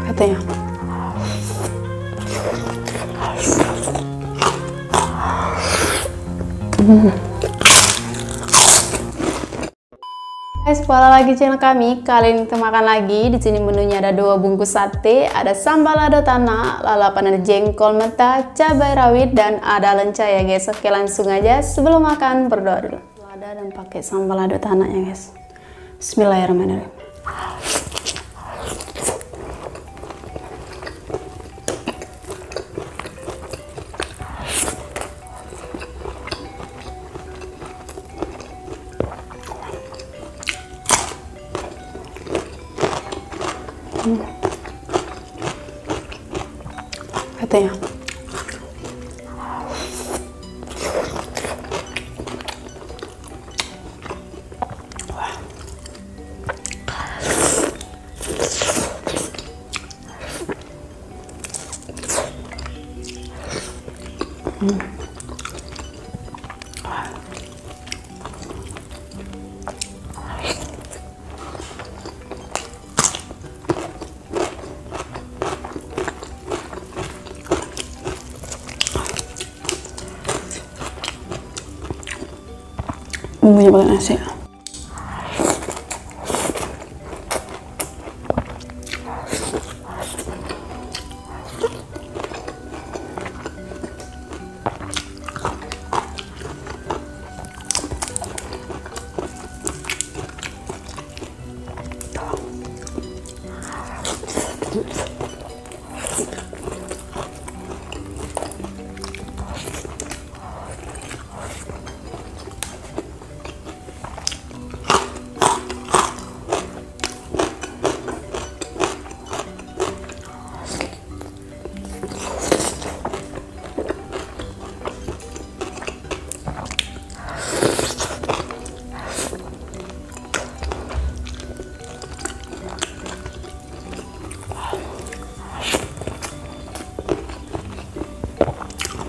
katanya. Guys, balik lagi channel kami. Kali ini kita makan lagi. Di sini menunya ada 2 bungkus sate, ada sambal lado tanah, lalapan ada jengkol mentah, cabai rawit, dan ada lenca ya guys. Oke, langsung aja. Sebelum makan berdoa dulu. Lada dan pakai sambal lado tanah ya guys. Bismillahirrahmanirrahim. Katanya. Bumbunya pakai nasi.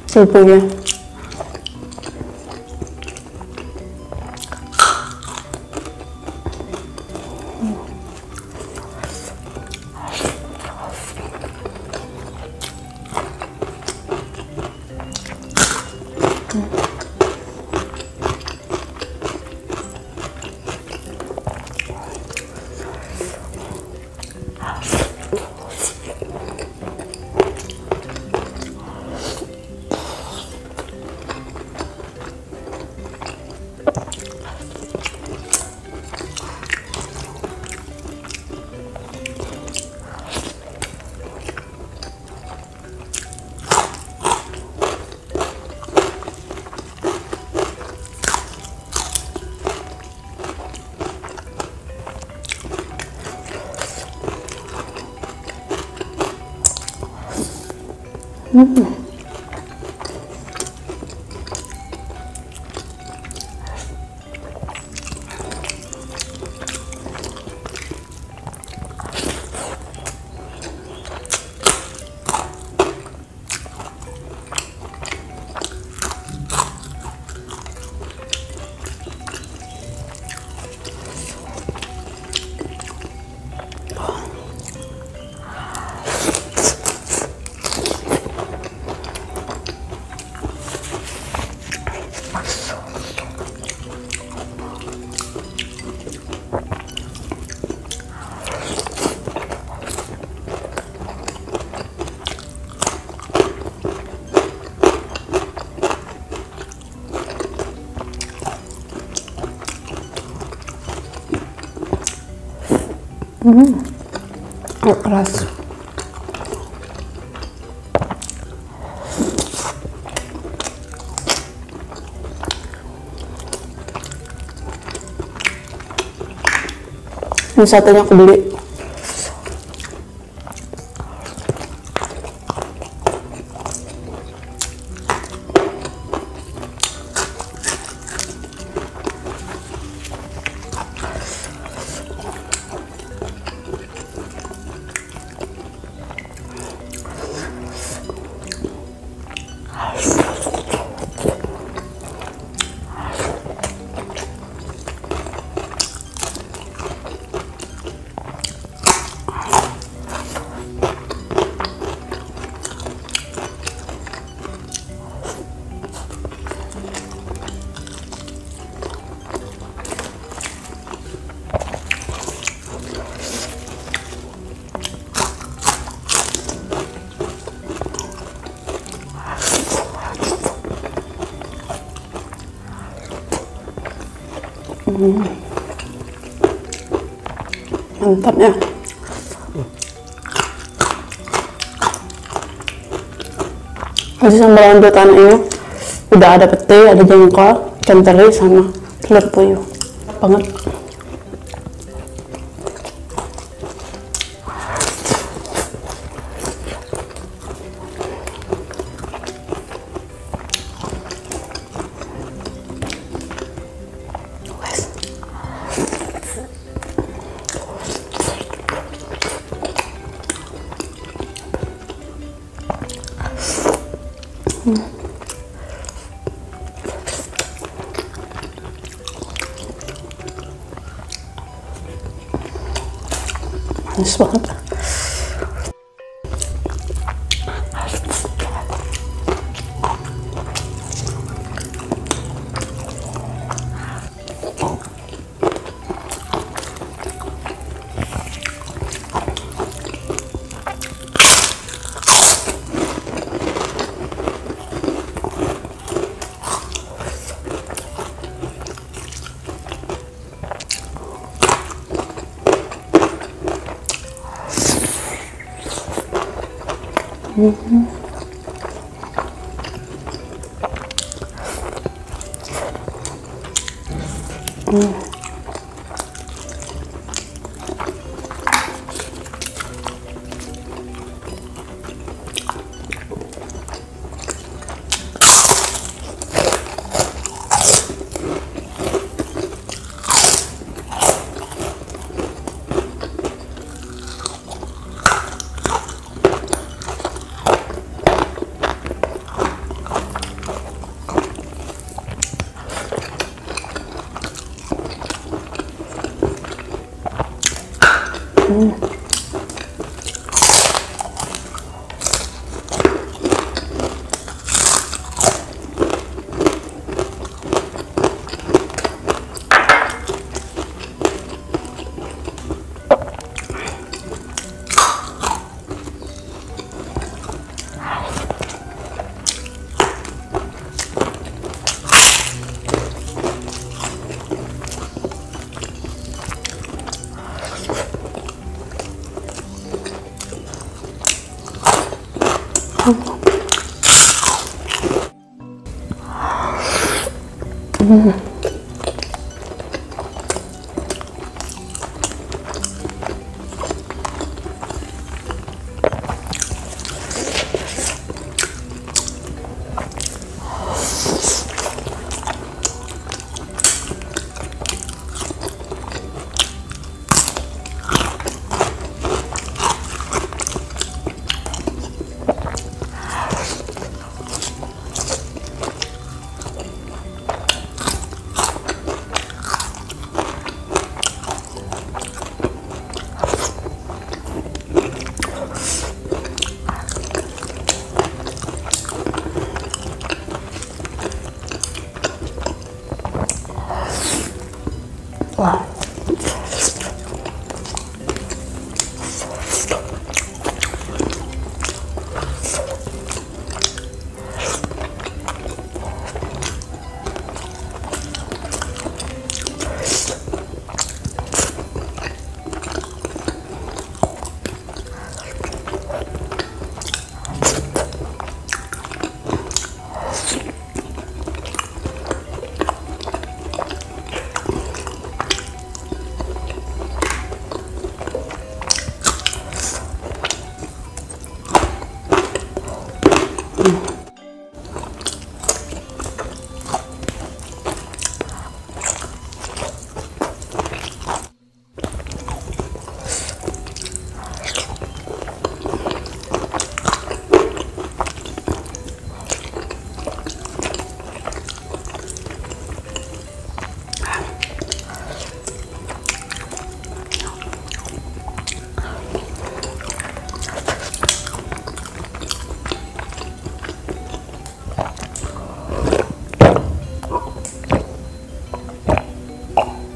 Supunya. Keras. Ini satenya aku beli. Mantap ya. Di sambal lado tanah ini udah ada pete, ada jengkol, ikan teri sama telur puyuh. Banget. Manis banget. Wah.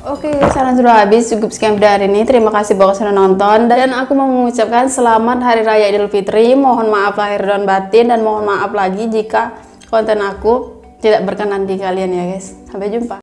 Oke, saran sudah habis, cukup sekian video hari ini. Terima kasih buat sudah nonton, dan aku mau mengucapkan selamat Hari Raya Idul Fitri. Mohon maaf lahir dan batin, dan mohon maaf lagi jika konten aku tidak berkenan di kalian ya guys. Sampai jumpa.